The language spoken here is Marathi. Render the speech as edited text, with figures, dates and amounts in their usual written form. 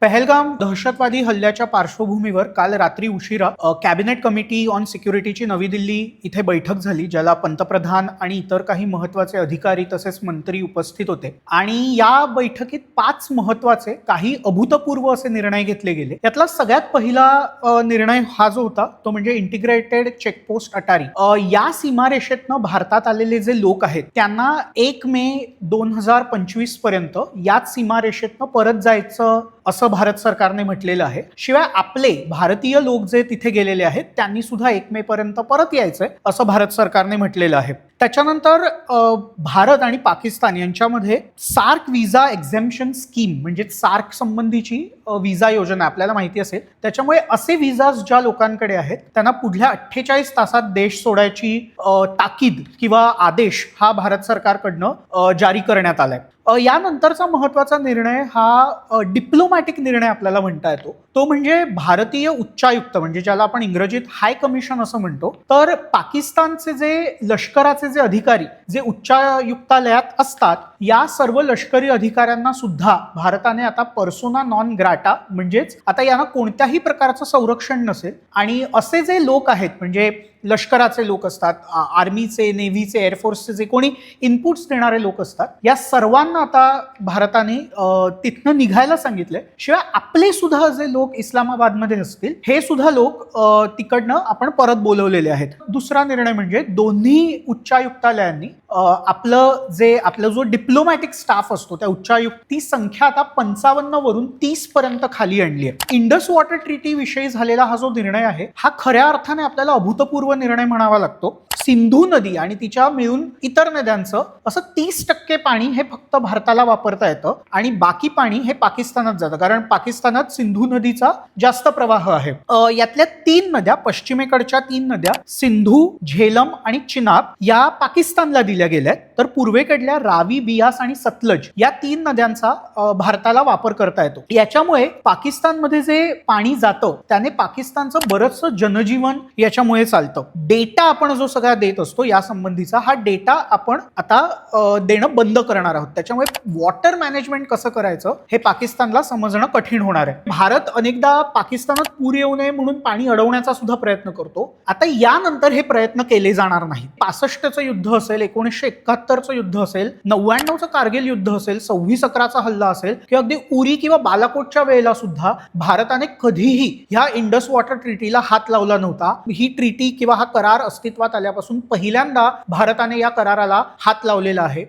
पहलगाम दहशतवादी हल्ल्याच्या पार्श्वभूमीवर काल रात्री उशिरा कॅबिनेट कमिटी ऑन सिक्युरिटीची नवी दिल्ली इथे बैठक झाली, ज्याला पंतप्रधान आणि इतर काही महत्वाचे अधिकारी तसेच मंत्री उपस्थित होते. आणि या बैठकीत 5 महत्वाचे काही अभूतपूर्व असे निर्णय घेतले गेले. यातला सगळ्यात पहिला निर्णय हा जो होता तो म्हणजे इंटिग्रेटेड चेकपोस्ट अटारी. या सीमारेषेतनं भारतात आलेले जे लोक आहेत त्यांना 1 मे 2025 पर्यंत याच सीमारेषेतनं परत जायचं असं भारत सरकारने म्हटलेलं आहे. शिवाय आपले भारतीय लोक जे तिथे गेलेले आहेत त्यांनी सुद्धा 1 मे पर्यंत परत यायचंय असं भारत सरकारने म्हटलेलं आहे. त्याच्यानंतर भारत आणि पाकिस्तान यांच्यामध्ये सार्क विजा एक्झेम्पशन स्कीम म्हणजे सार्क संबंधीची विजा योजना आपल्याला माहिती असेल. त्याच्यामुळे असे विजाज ज्या लोकांकडे आहेत त्यांना पुढल्या 48 तासात देश सोडायची ताकीद किंवा आदेश हा भारत सरकारकडनं जारी करण्यात आलाय. यानंतरचा महत्वाचा निर्णय हा डिप्लोमॅटिक निर्णय आपल्याला म्हणता येतो. तो म्हणजे भारतीय उच्चायुक्त म्हणजे ज्याला आपण इंग्रजीत हाय कमिशन असं म्हणतो. तर पाकिस्तानचे जे लष्कराचे जे अधिकारी जे उच्चायुक्तालयात असतात या सर्व लष्करी अधिकाऱ्यांना सुद्धा भारताने आता पर्सोना नॉन ग्राटा म्हणजेच आता यांना कोणत्याही प्रकारचं संरक्षण नसेल. आणि असे जे लोक आहेत म्हणजे लष्कराचे लोक असतात, आर्मीचे, नेव्हीचे, एअरफोर्सचे जे कोणी इनपुट्स देणारे लोक असतात या सर्वांना आता भारताने तिथनं निघायला सांगितलंय. शिवाय आपले सुद्धा जे लोक इस्लामाबादमध्ये असतील हे सुद्धा लोक तिकडनं आपण परत बोलवलेले आहेत. दुसरा निर्णय म्हणजे दोन्ही उच्चायुक्तालयांनी आपलं जो डिप्लोमॅटिक स्टाफ असतो त्या उच्चायुक्ती संख्या आता 55 वरून 30 पर्यंत खाली आणली आहे. इंडस वॉटर ट्रीटी विषयी झालेला हा जो निर्णय आहे हा खऱ्या अर्थाने आपल्याला अभूतपूर्व निर्णय म्हणावा लागतो. सिंधू नदी आणि तिच्या मिळून इतर नद्यांचं असं 30% पाणी हे फक्त भारताला वापरता येतं आणि बाकी पाणी हे पाकिस्तानात जातं, कारण पाकिस्तानात सिंधू नदीचा जास्त प्रवाह आहे. यातल्या 3 नद्या, पश्चिमेकडच्या 3 नद्या सिंधू, झेलम आणि चिनाब या पाकिस्तानला दिल्या गेल्या, तर पूर्वेकडल्या रावी, बियास आणि सतलज या 3 नद्यांचा भारताला वापर करता येतो. याच्यामुळे पाकिस्तानमध्ये जे पाणी जातं त्याने पाकिस्तानचं बरंचसं जनजीवन याच्यामुळे चालतं. डेटा आपण जो सगळा देत असतो या संबंधीचा हा डेटा आपण आता देणं बंद करणार आहोत. त्याच्यामुळे वॉटर मॅनेजमेंट कसं करायचं हे पाकिस्तानला समजणं कठीण होणार आहे. भारत अनेकदा पाकिस्तानात पूर येऊ नये म्हणून पाणी अडवण्याचा सुद्धा प्रयत्न करतो. आता यानंतर हे प्रयत्न केले जाणार नाहीत. 65चं युद्ध असेल, 1971चं युद्ध असेल, 99चं कारगिल युद्ध असेल, 26/11चा हल्ला असेल किंवा अगदी उरी किंवा बालाकोटच्या वेळेला सुद्धा भारताने कधीही ह्या इंडस वॉटर ट्रीटीला हात लावला नव्हता. ही ट्रीटी किंवा हा करार अस्तित्वात आल्यापासून पहिल्यांदा भारताने या कराराला हात लावलेला आहे.